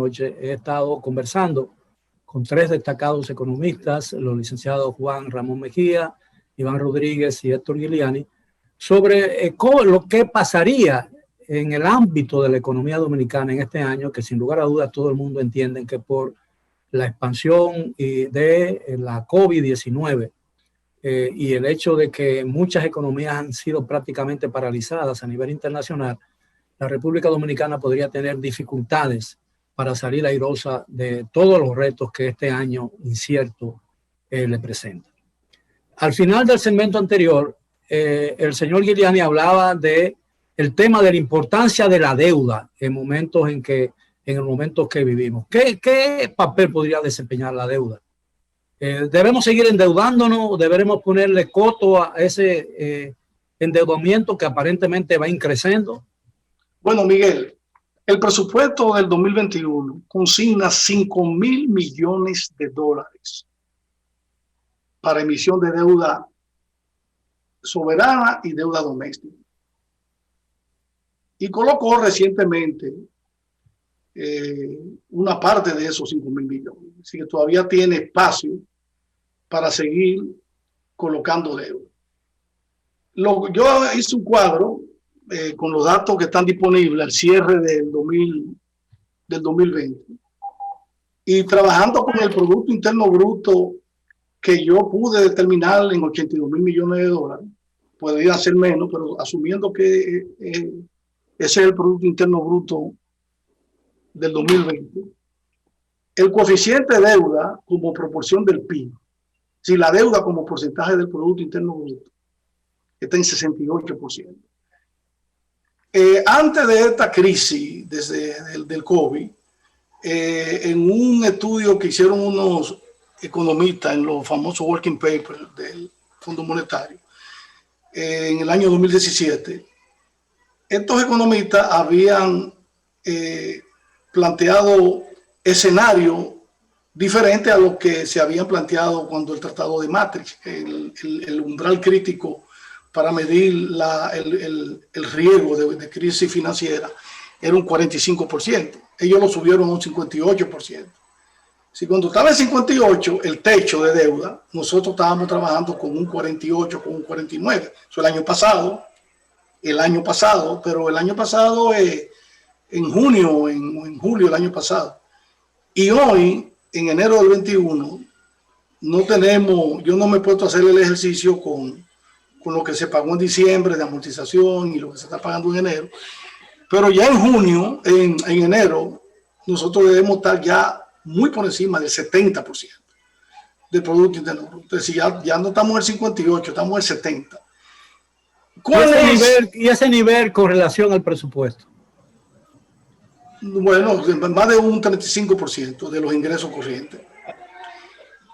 noche he estado conversando con tres destacados economistas, los licenciados Juan Ramón Mejía, Iván Rodríguez y Héctor Giuliani, sobre lo que pasaría en el ámbito de la economía dominicana en este año, que sin lugar a dudas todo el mundo entiende que por la expansión de la COVID-19 y el hecho de que muchas economías han sido prácticamente paralizadas a nivel internacional, la República Dominicana podría tener dificultades para salir airosa de todos los retos que este año incierto le presenta. Al final del segmento anterior, el señor Giuliani hablaba de el tema de la importancia de la deuda en el momento que vivimos. ¿Qué papel podría desempeñar la deuda? ¿Debemos seguir endeudándonos o deberemos ponerle coto a ese endeudamiento que aparentemente va increciendo? Bueno, Miguel, el presupuesto del 2021 consigna 5.000 millones de dólares para emisión de deuda soberana y deuda doméstica. Y colocó recientemente una parte de esos 5.000 millones. Así que todavía tiene espacio para seguir colocando deuda. Yo hice un cuadro con los datos que están disponibles al cierre del 2020 y trabajando con el Producto Interno Bruto que yo pude determinar en 82.000 millones de dólares. Podría ser menos, pero asumiendo que ese es el Producto Interno Bruto del 2020, el coeficiente de deuda como proporción del PIB, si la deuda como porcentaje del Producto Interno Bruto, está en 68%. Antes de esta crisis, desde el COVID, en un estudio que hicieron unos economistas en los famosos working papers del Fondo Monetario, en el año 2017, estos economistas habían planteado escenarios diferentes a los que se habían planteado cuando el Tratado de Maastricht, el umbral crítico para medir el riesgo de crisis financiera, era un 45%. Ellos lo subieron a un 58%. Si cuando estaba en 58, el techo de deuda, nosotros estábamos trabajando con un 48, con un 49. Eso el año pasado, pero el año pasado, en junio, en julio del año pasado. Y hoy, en enero del 21, no tenemos, yo no me he puesto a hacer el ejercicio con lo que se pagó en diciembre de amortización y lo que se está pagando en enero. Pero ya en junio, en enero, nosotros debemos estar ya muy por encima del 70% del Producto Interno Bruto. Entonces, ya no estamos en el 58, estamos en el 70. ¿Y ese nivel con relación al presupuesto? Bueno, más de un 35% de los ingresos corrientes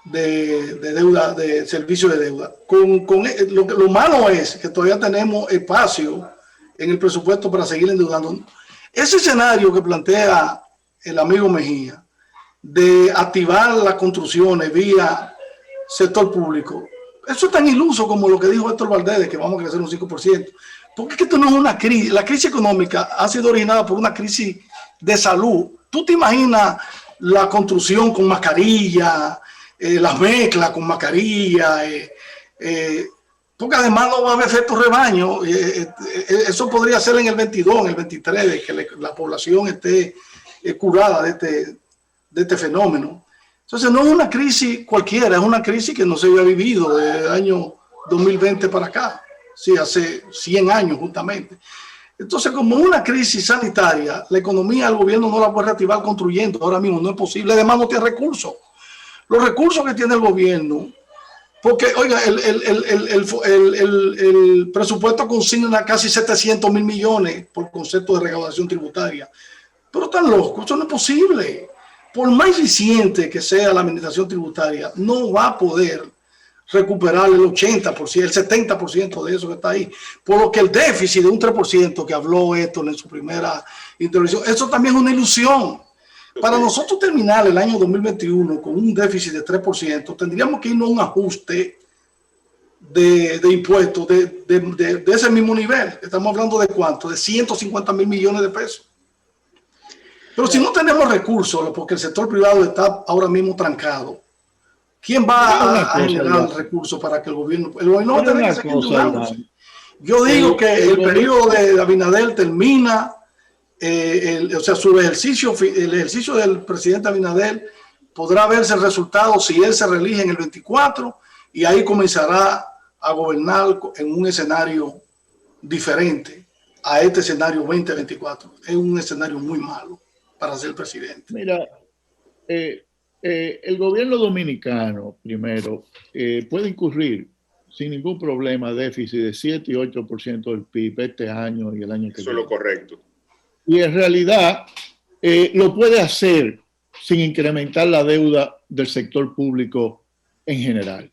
de deuda, de servicio de deuda. Lo malo es que todavía tenemos espacio en el presupuesto para seguir endeudando. Ese escenario que plantea el amigo Mejía de activar las construcciones vía sector público, eso es tan iluso como lo que dijo Héctor Valdés, de que vamos a crecer un 5%. Porque es que esto no es una crisis. La crisis económica ha sido originada por una crisis de salud. ¿Tú te imaginas la construcción con mascarilla, las mezclas con mascarilla? Porque además no va a haber efecto rebaño. Eso podría ser en el 22, en el 23, de que la población esté curada de este fenómeno. Entonces no es una crisis cualquiera, es una crisis que no se había vivido desde el año 2020 para acá. Sí, hace 100 años justamente. Entonces, como una crisis sanitaria, la economía del gobierno no la puede reactivar construyendo. Ahora mismo no es posible. Además, no tiene recursos. Los recursos que tiene el gobierno, porque, oiga, el presupuesto consigna casi 700.000 millones por concepto de recaudación tributaria. Pero están locos, eso no es posible. Por más eficiente que sea la administración tributaria, no va a poder recuperar el 80%, el 70% de eso que está ahí. Por lo que el déficit de un 3% que habló Héctor en su primera intervención, eso también es una ilusión. Para nosotros terminar el año 2021 con un déficit de 3%, tendríamos que irnos a un ajuste de impuestos de ese mismo nivel. Estamos hablando de cuánto, de 150.000 millones de pesos. Pero si no tenemos recursos, porque el sector privado está ahora mismo trancado, ¿quién va a generar recursos para que el gobierno va a tener que seguir endeudándose? Yo digo que el periodo de Abinader termina, o sea, el ejercicio del presidente Abinader podrá verse el resultado si él se reelige en el 24 y ahí comenzará a gobernar en un escenario diferente a este escenario 2024. Es un escenario muy malo para ser presidente. Mira, el gobierno dominicano, primero, puede incurrir sin ningún problema déficit de 7 y 8% del PIB este año y el año que viene. Eso es lo correcto. Y en realidad lo puede hacer sin incrementar la deuda del sector público en general.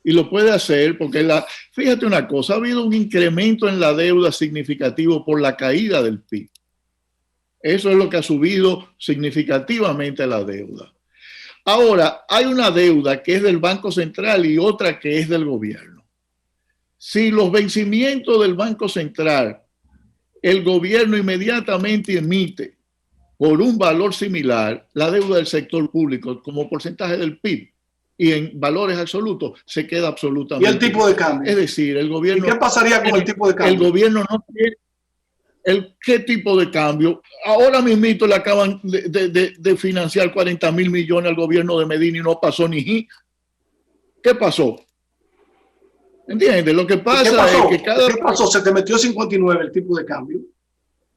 Y lo puede hacer porque, fíjate una cosa, ha habido un incremento en la deuda significativo por la caída del PIB. Eso es lo que ha subido significativamente la deuda. Ahora, hay una deuda que es del Banco Central y otra que es del gobierno. Si los vencimientos del Banco Central, el gobierno inmediatamente emite por un valor similar la deuda del sector público como porcentaje del PIB y en valores absolutos se queda absolutamente. ¿Y el tipo de cambio? Es decir, el gobierno... ¿Y qué pasaría con el tipo de cambio? El gobierno no tiene... ¿Qué tipo de cambio? Ahora mismito le acaban de financiar 40.000 millones al gobierno de Medina y no pasó ni... ¿Qué pasó? ¿Entiendes? Lo que pasa es que cada... ¿Qué pasó? Se te metió 59 el tipo de cambio.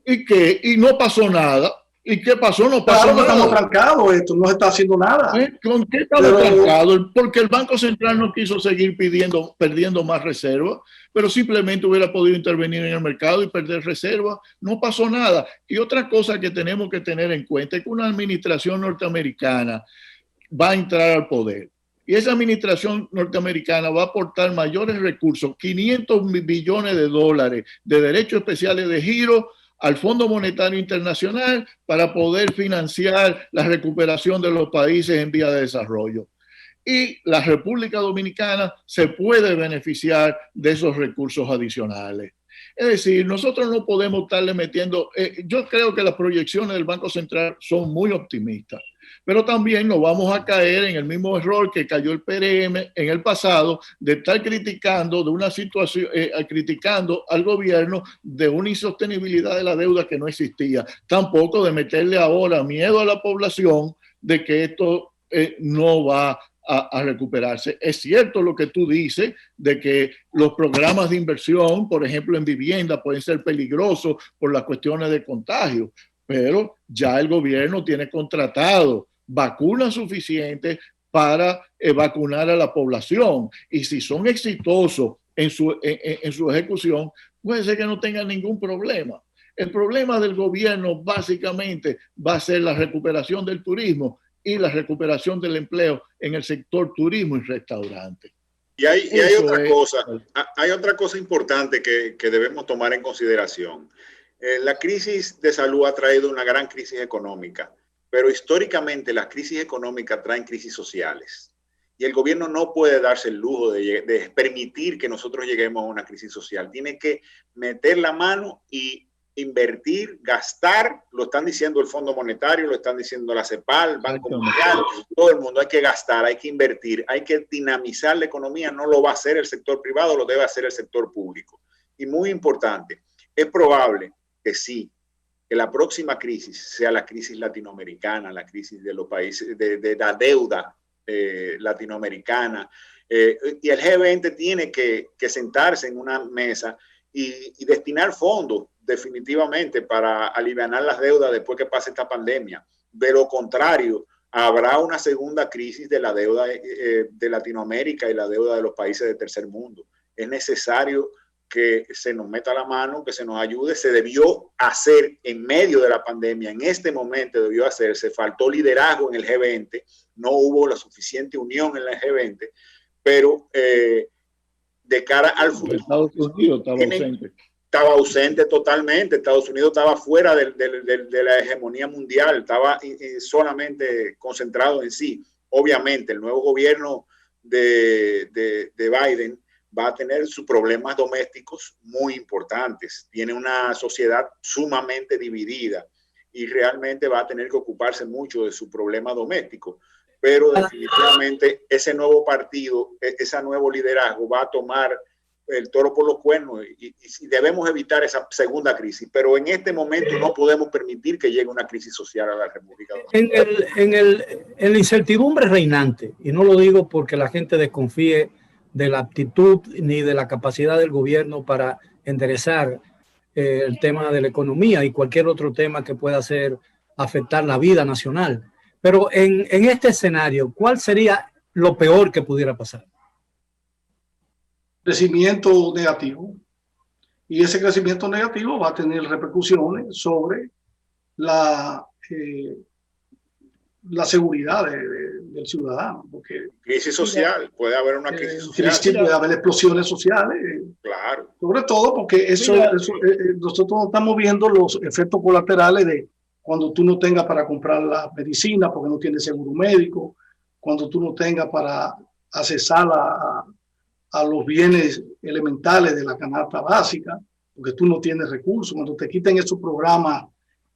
¿Y qué? Y no pasó nada. ¿Y qué pasó? No pasó nada. Estamos trancados, esto no se está haciendo nada. ¿Con qué estamos trancados? Porque el Banco Central no quiso seguir perdiendo más reservas, pero simplemente hubiera podido intervenir en el mercado y perder reservas. No pasó nada. Y otra cosa que tenemos que tener en cuenta es que una administración norteamericana va a entrar al poder. Y esa administración norteamericana va a aportar mayores recursos, 500 billones de dólares de derechos especiales de giro al Fondo Monetario Internacional para poder financiar la recuperación de los países en vía de desarrollo. Y la República Dominicana se puede beneficiar de esos recursos adicionales. Es decir, nosotros no podemos estarle metiendo... yo creo que las proyecciones del Banco Central son muy optimistas, pero también nos vamos a caer en el mismo error que cayó el PRM en el pasado, de estar criticando de una situación, criticando al gobierno de una insostenibilidad de la deuda que no existía. Tampoco de meterle ahora miedo a la población de que esto no va a recuperarse. Es cierto lo que tú dices de que los programas de inversión, por ejemplo en vivienda, pueden ser peligrosos por las cuestiones de contagio, pero ya el gobierno tiene contratado vacunas suficientes para vacunar a la población, y si son exitosos en su ejecución, puede ser que no tengan ningún problema. El problema del gobierno básicamente va a ser la recuperación del turismo y la recuperación del empleo en el sector turismo y restaurante. Y hay otra cosa importante que debemos tomar en consideración. La crisis de salud ha traído una gran crisis económica, pero históricamente las crisis económicas traen crisis sociales. Y el gobierno no puede darse el lujo de permitir que nosotros lleguemos a una crisis social. Tiene que meter la mano y invertir, gastar, lo están diciendo el Fondo Monetario, lo están diciendo la CEPAL, el Banco Mundial, todo el mundo. Hay que gastar, hay que invertir, hay que dinamizar la economía. No lo va a hacer el sector privado, lo debe hacer el sector público. Y muy importante, es probable que sí, que la próxima crisis sea la crisis latinoamericana, la crisis de los países, de la deuda latinoamericana. Y el G20 tiene que sentarse en una mesa y destinar fondos definitivamente para aliviar las deudas después que pase esta pandemia. De lo contrario, habrá una segunda crisis de la deuda de Latinoamérica y la deuda de los países del tercer mundo. Es necesario que se nos meta la mano, que se nos ayude. Se debió hacer en medio de la pandemia, en este momento debió hacerse. Faltó liderazgo en el G20, no hubo la suficiente unión en el G20, pero de cara al futuro. Estados Unidos estaba ausente totalmente. Estados Unidos estaba fuera de la hegemonía mundial, estaba solamente concentrado en sí. Obviamente, el nuevo gobierno de Biden va a tener sus problemas domésticos muy importantes. Tiene una sociedad sumamente dividida. y realmente va a tener que ocuparse mucho de su problema doméstico. Pero definitivamente ese nuevo partido, ese nuevo liderazgo va a tomar el toro por los cuernos y debemos evitar esa segunda crisis. Pero en este momento no podemos permitir que llegue una crisis social a la República Dominicana. En la incertidumbre reinante, y no lo digo porque la gente desconfíe de la aptitud ni de la capacidad del gobierno para enderezar el tema de la economía y cualquier otro tema que pueda afectar la vida nacional. Pero en este escenario, ¿cuál sería lo peor que pudiera pasar? Crecimiento negativo. Y ese crecimiento negativo va a tener repercusiones sobre la seguridad del ciudadano. Porque, crisis social, puede haber una crisis social. Puede haber explosiones sociales. Claro. Sobre todo porque nosotros estamos viendo los efectos colaterales de cuando tú no tengas para comprar la medicina porque no tienes seguro médico, cuando tú no tengas para accesar a los bienes elementales de la canasta básica, porque tú no tienes recursos, cuando te quiten esos programas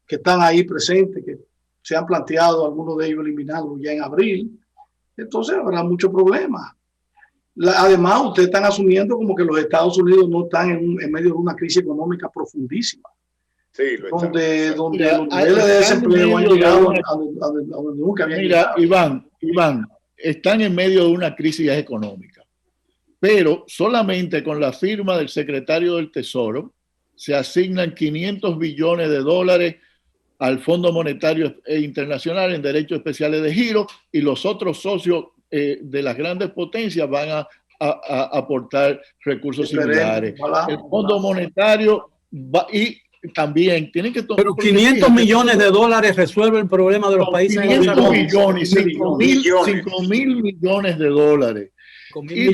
que están ahí presentes, que se han planteado algunos de ellos eliminarlos ya en abril, entonces habrá muchos problemas. Además, ustedes están asumiendo como que los Estados Unidos no están en medio de una crisis económica profundísima. Sí, donde los niveles de desempleo han llegado a donde nunca habían llegado. Iván, están en medio de una crisis económica, pero solamente con la firma del secretario del Tesoro se asignan 500 billones de dólares al Fondo Monetario Internacional en derechos especiales de giro, y los otros socios de las grandes potencias van a aportar recursos similares. El Fondo Monetario va, y también tienen que tomar. Pero 500 millones de dólares resuelve el problema de los países. 500 millones, 5 mil millones de dólares. Y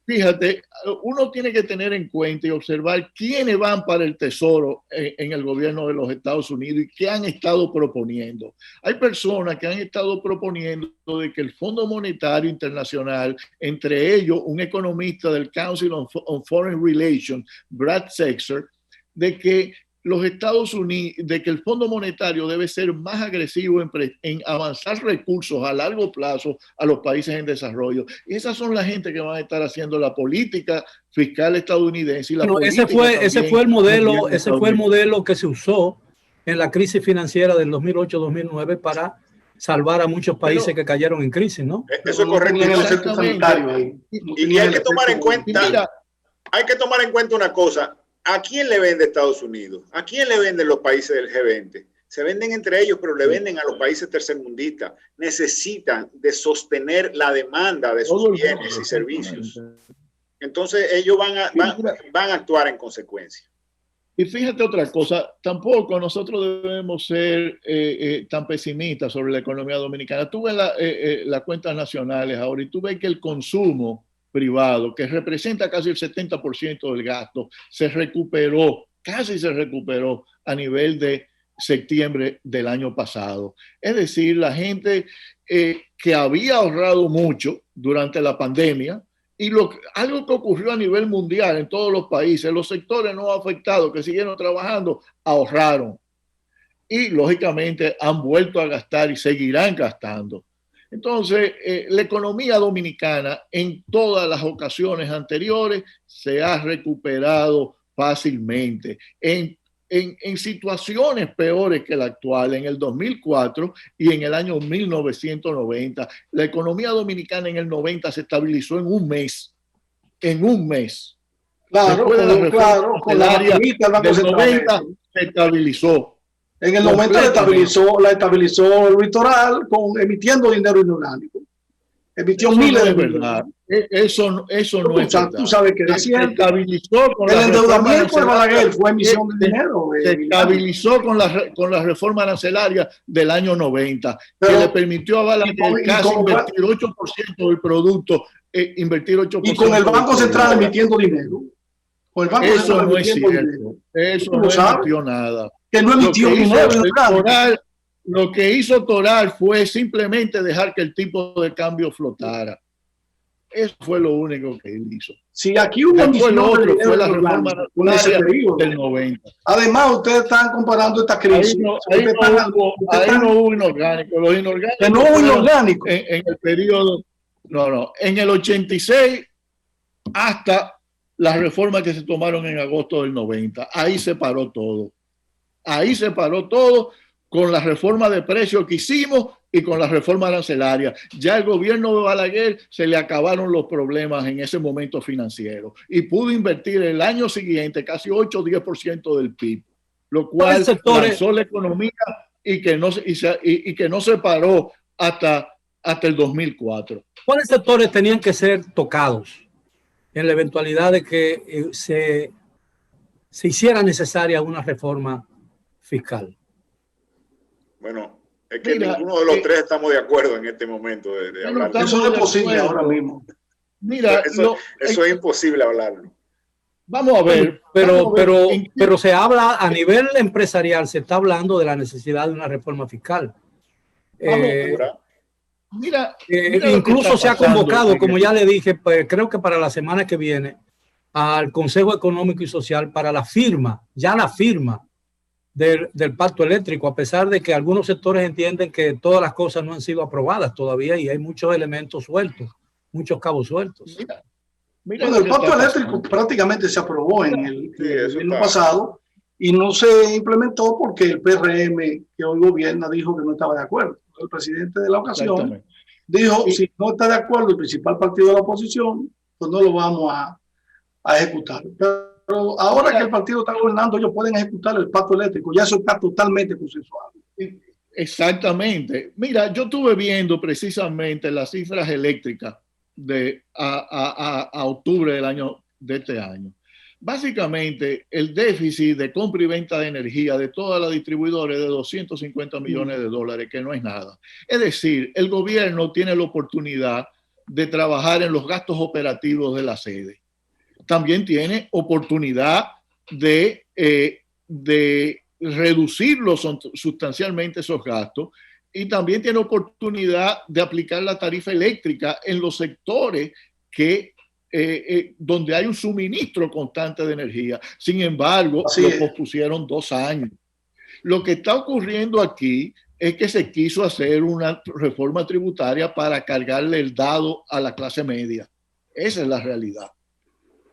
fíjate, uno tiene que tener en cuenta y observar quiénes van para el Tesoro en el gobierno de los Estados Unidos y qué han estado proponiendo. Hay personas que han estado proponiendo de que el Fondo Monetario Internacional, entre ellos un economista del Council on Foreign Relations, Brad Sexer, de que los Estados Unidos, de que el Fondo Monetario debe ser más agresivo en avanzar recursos a largo plazo a los países en desarrollo. Y esas son la gente que van a estar haciendo la política fiscal estadounidense. Y la ese fue el modelo que se usó en la crisis financiera del 2008-2009 para salvar a muchos países que cayeron en crisis, ¿no? Eso es correcto. Y hay que tomar en cuenta, una cosa. ¿A quién le vende Estados Unidos? ¿A quién le venden los países del G20? Se venden entre ellos, pero le venden a los países tercermundistas. Necesitan de sostener la demanda de sus bienes y servicios. Entonces ellos van a actuar en consecuencia. Y fíjate otra cosa, tampoco nosotros debemos ser tan pesimistas sobre la economía dominicana. Tú ves las cuentas nacionales ahora y tú ves que el consumo privado, que representa casi el 70% del gasto, casi se recuperó a nivel de septiembre del año pasado. Es decir, la gente que había ahorrado mucho durante la pandemia, y algo que ocurrió a nivel mundial en todos los países, los sectores no afectados que siguieron trabajando, ahorraron. Y lógicamente han vuelto a gastar y seguirán gastando. Entonces, la economía dominicana en todas las ocasiones anteriores se ha recuperado fácilmente. En situaciones peores que la actual, en el 2004 y en el año 1990, la economía dominicana en el 90 se estabilizó en un mes. En un mes. Claro, después de la reforma monetaria del 90 se estabilizó. En el 90 la estabilizó el litoral emitiendo dinero inorgánico. Emitió miles de verdad. Eso no es verdad. Tú sabes que se estabilizó con el endeudamiento de Balaguer fue emisión de dinero. Se estabilizó con la reforma arancelaria del año 90, que le permitió a Balaguer casi invertir 8% del producto, invertir 8%. Y con el Banco Central emitiendo dinero. Eso no es cierto. Eso no emitió nada. Que no emitió dinero. Lo que hizo Toral fue simplemente dejar que el tipo de cambio flotara. Eso fue lo único que él hizo. Si aquí hubo después lo otro fue la reforma del 90. Además, ustedes están comparando esta crisis. Ahí no hubo inorgánico. Los inorgánicos. Que no hubo inorgánico. En el periodo. No. En el 86 hasta las reformas que se tomaron en agosto del 90. Ahí se paró todo. Ahí se paró todo con la reforma de precios que hicimos y con la reforma arancelaria. Ya el gobierno de Balaguer se le acabaron los problemas en ese momento financiero y pudo invertir el año siguiente casi 8 o 10% del PIB, lo cual lanzó la economía y que no se paró hasta el 2004. ¿Cuáles sectores tenían que ser tocados en la eventualidad de que se hiciera necesaria una reforma fiscal? Bueno, es que ninguno de los tres estamos de acuerdo en este momento de hablar. Eso no es posible ahora mismo. Mira, eso es imposible hablarlo. Vamos a ver. Pero se habla a nivel empresarial, se está hablando de la necesidad de una reforma fiscal. Mira, incluso se ha convocado, como ya le dije, pues, creo que para la semana que viene, al Consejo Económico y Social para la firma del pacto eléctrico, a pesar de que algunos sectores entienden que todas las cosas no han sido aprobadas todavía y hay muchos elementos sueltos, muchos cabos sueltos. Bueno, el pacto eléctrico prácticamente se aprobó en el año pasado y no se implementó porque el PRM que hoy gobierna dijo que no estaba de acuerdo. El presidente de la ocasión dijo, si no está de acuerdo el principal partido de la oposición, pues no lo vamos a ejecutar. Pero ahora que el partido está gobernando, ellos pueden ejecutar el pacto eléctrico. Ya eso está totalmente consensuado. Exactamente. Mira, yo estuve viendo precisamente las cifras eléctricas a octubre de este año. Básicamente, el déficit de compra y venta de energía de todas las distribuidoras es de 250 millones de dólares, que no es nada. Es decir, el gobierno tiene la oportunidad de trabajar en los gastos operativos de la sede. También tiene oportunidad de reducirlos sustancialmente esos gastos y también tiene oportunidad de aplicar la tarifa eléctrica en los sectores donde hay un suministro constante de energía. Sin embargo, lo pospusieron 2 años. Lo que está ocurriendo aquí es que se quiso hacer una reforma tributaria para cargarle el dado a la clase media. Esa es la realidad.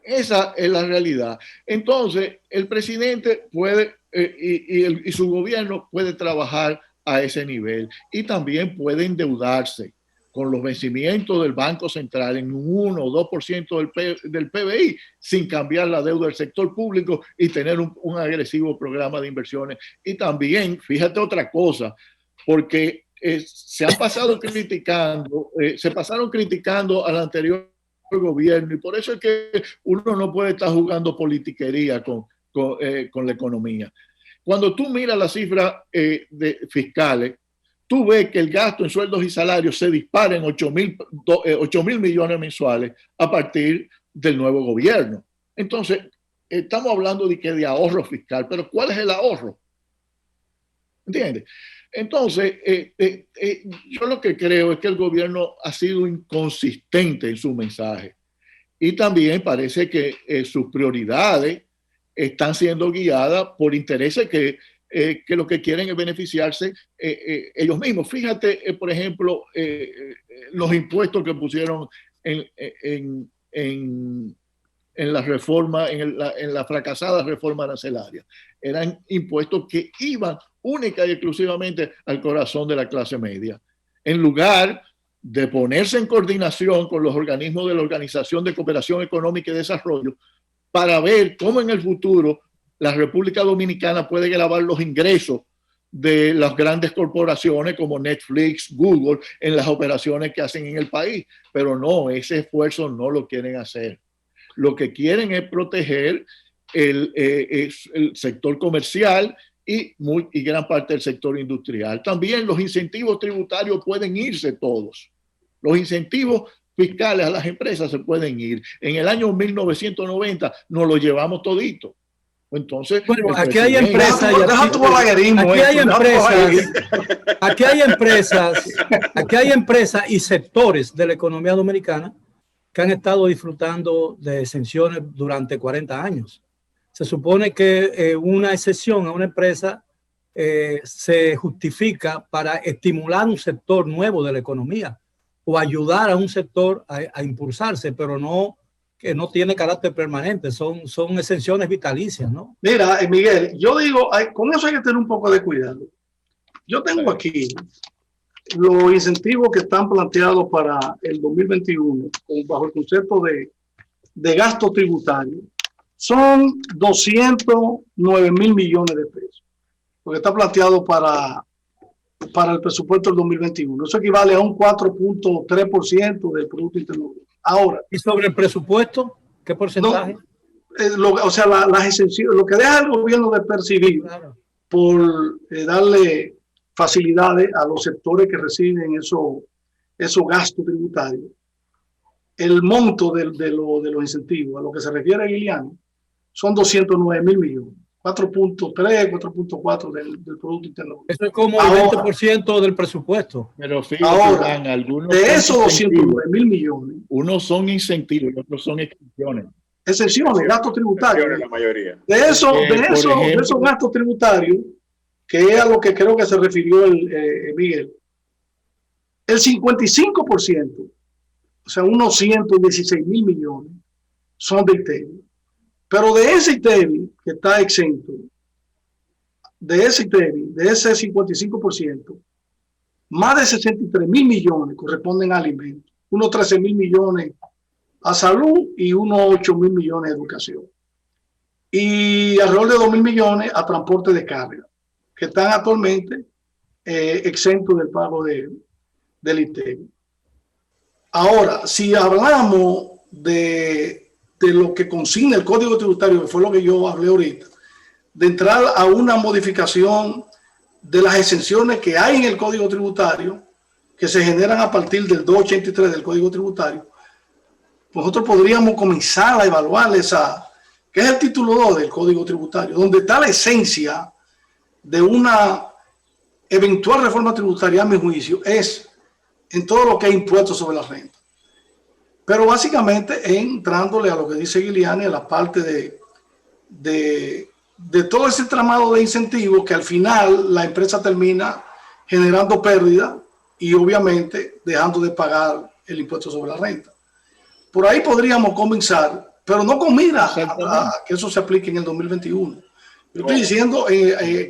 Esa es la realidad. Entonces, el presidente puede y su gobierno puede trabajar a ese nivel y también puede endeudarse con los vencimientos del Banco Central en un 1 o 2% del PBI sin cambiar la deuda del sector público y tener un agresivo programa de inversiones. Y también, fíjate otra cosa, porque se pasaron criticando al anterior gobierno y por eso es que uno no puede estar jugando politiquería con la economía. Cuando tú miras las cifras fiscales, tú ves que el gasto en sueldos y salarios se dispara en 8.000 millones mensuales a partir del nuevo gobierno. Entonces, estamos hablando de ahorro fiscal, pero ¿cuál es el ahorro? ¿Entiendes? Entonces, yo lo que creo es que el gobierno ha sido inconsistente en su mensaje y también parece que sus prioridades están siendo guiadas por intereses que lo que quieren es beneficiarse ellos mismos. Fíjate, por ejemplo, los impuestos que pusieron en la reforma, en la fracasada reforma arancelaria. Eran impuestos que iban única y exclusivamente al corazón de la clase media. En lugar de ponerse en coordinación con los organismos de la Organización de Cooperación Económica y Desarrollo para ver cómo en el futuro la República Dominicana puede grabar los ingresos de las grandes corporaciones como Netflix, Google, en las operaciones que hacen en el país. Pero no, ese esfuerzo no lo quieren hacer. Lo que quieren es proteger el sector comercial y gran parte del sector industrial. También los incentivos tributarios pueden irse todos. Los incentivos fiscales a las empresas se pueden ir. En el año 1990 nos lo llevamos todito. Entonces, bueno, aquí hay empresas y sectores de la economía dominicana que han estado disfrutando de exenciones durante 40 años. Se supone que una exención a una empresa se justifica para estimular un sector nuevo de la economía o ayudar a un sector a impulsarse, pero no que no tiene carácter permanente, son exenciones vitalicias, ¿no? Mira, Miguel, yo digo, con eso hay que tener un poco de cuidado. Yo tengo aquí los incentivos que están planteados para el 2021 bajo el concepto de gasto tributario. Son 209,000 millones de pesos, porque está planteado para el presupuesto del 2021. Eso equivale a un 4.3% del Producto Interno Bruto. Ahora. ¿Y sobre el presupuesto? ¿Qué porcentaje? O sea, las exenciones, lo que deja el gobierno de percibir, claro, por darle facilidades a los sectores que reciben esos gastos tributarios. El monto de los incentivos, a lo que se refiere Liliano, son 209,000 millones. 4.3, 4.4 del Producto Interno Bruto. Eso es como el 20% del presupuesto. Pero fíjate, ahora, algunos de esos 209,000 millones, unos son incentivos, otros son exenciones. Exenciones, gastos tributarios. La mayoría. De esos gastos tributarios, que es a lo que creo que se refirió Miguel, el 55%, o sea, unos 116,000 millones, son de ITEVI. Pero de ese ITEVI que está exento, de ese 55%, más de 63,000 millones corresponden a alimentos, unos 13,000 millones a salud y unos 8,000 millones a educación. Y alrededor de 2,000 millones a transporte de carga, que están actualmente exentos del pago del ITEVI. Ahora, si hablamos de lo que consigna el Código Tributario, que fue lo que yo hablé ahorita, de entrar a una modificación de las exenciones que hay en el Código Tributario, que se generan a partir del 283 del Código Tributario, nosotros podríamos comenzar a evaluar que es el título 2 del Código Tributario, donde está la esencia de una eventual reforma tributaria, a mi juicio, es en todo lo que es impuestos sobre la renta. Pero básicamente entrándole a lo que dice Giuliani, a la parte de todo ese tramado de incentivos que al final la empresa termina generando pérdida y obviamente dejando de pagar el impuesto sobre la renta. Por ahí podríamos comenzar, pero no con mira a que eso se aplique en el 2021. Yo estoy diciendo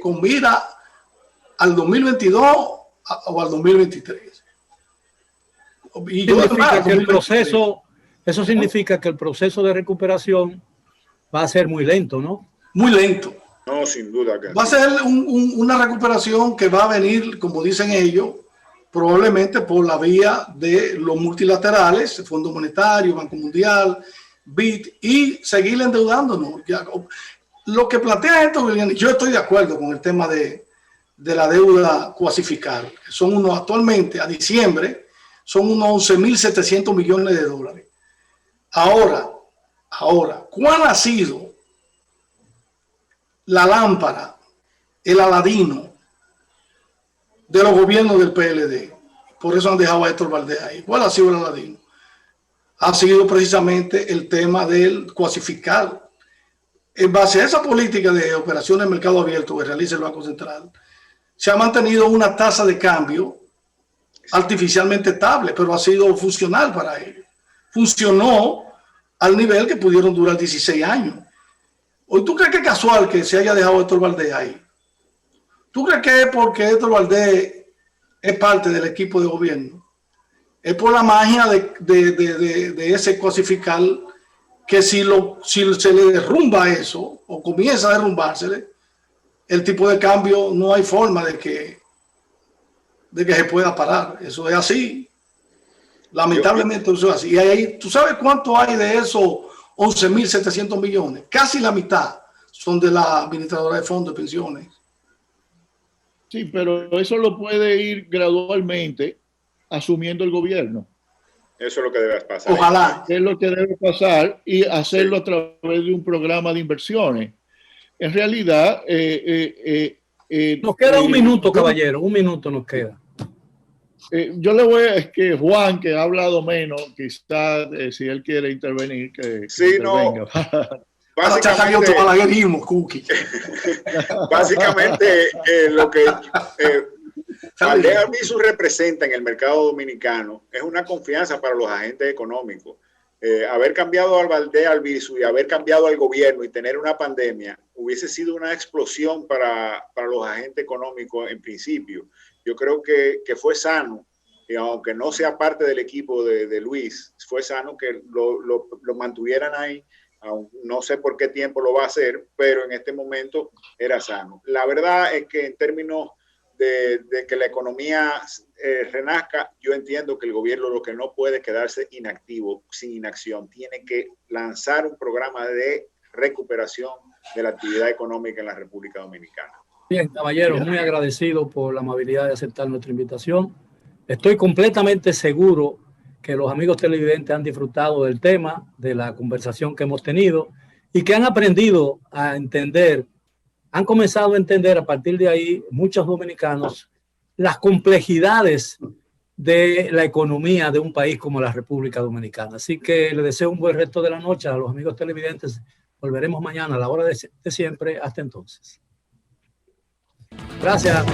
con mira al 2022 o al 2023. Y eso significa que el proceso de recuperación va a ser muy lento, ¿no? Muy lento. No, sin duda. Va a ser una recuperación que va a venir, como dicen ellos, probablemente por la vía de los multilaterales, el Fondo Monetario, Banco Mundial, BID, y seguir endeudándonos. Lo que plantea esto, yo estoy de acuerdo con el tema de la deuda cuasificada. Son actualmente, a diciembre, son unos 11.700 millones de dólares. Ahora, ¿cuál ha sido la lámpara, el aladino de los gobiernos del PLD? Por eso han dejado a Héctor Valdés ahí. ¿Cuál ha sido el aladino? Ha sido precisamente el tema del cuasificar. En base a esa política de operaciones de mercado abierto que realiza el Banco Central, se ha mantenido una tasa de cambio artificialmente estable, pero ha sido funcional para ellos. Funcionó al nivel que pudieron durar 16 años. ¿O tú crees que es casual que se haya dejado Héctor Valdés ahí? ¿Tú crees que es porque Héctor Valdés es parte del equipo de gobierno? Es por la magia de ese cuasificar, que si se le derrumba eso o comienza a derrumbársele, el tipo de cambio no hay forma de que se pueda parar. Eso es así. Lamentablemente eso es así. Y ahí, ¿tú sabes cuánto hay de esos 11.700 millones? Casi la mitad son de la administradora de fondos de pensiones. Sí, pero eso lo puede ir gradualmente asumiendo el gobierno. Eso es lo que debe pasar. Ojalá. Es lo que debe pasar y hacerlo a través de un programa de inversiones. En realidad... nos queda un minuto, caballero. Un minuto nos queda. Yo le voy a es que Juan, que ha hablado menos, quizás si él quiere intervenir, que sí, intervenga. No. Básicamente, lo que Valdés Albizu representa en el mercado dominicano es una confianza para los agentes económicos. Haber cambiado al Valdés Albizu y haber cambiado al gobierno y tener una pandemia hubiese sido una explosión para los agentes económicos en principio. Yo creo que fue sano, y aunque no sea parte del equipo de Luis, fue sano que lo mantuvieran ahí. No sé por qué tiempo lo va a hacer, pero en este momento era sano. La verdad es que en términos de que la economía renazca, yo entiendo que el gobierno lo que no puede quedarse inactivo, sin inacción, tiene que lanzar un programa de recuperación de la actividad económica en la República Dominicana. Bien, caballero, muy agradecido por la amabilidad de aceptar nuestra invitación. Estoy completamente seguro que los amigos televidentes han disfrutado del tema, de la conversación que hemos tenido y que han aprendido a entender, han comenzado a entender a partir de ahí, muchos dominicanos, las complejidades de la economía de un país como la República Dominicana. Así que les deseo un buen resto de la noche a los amigos televidentes. Volveremos mañana a la hora de siempre. Hasta entonces. Gracias.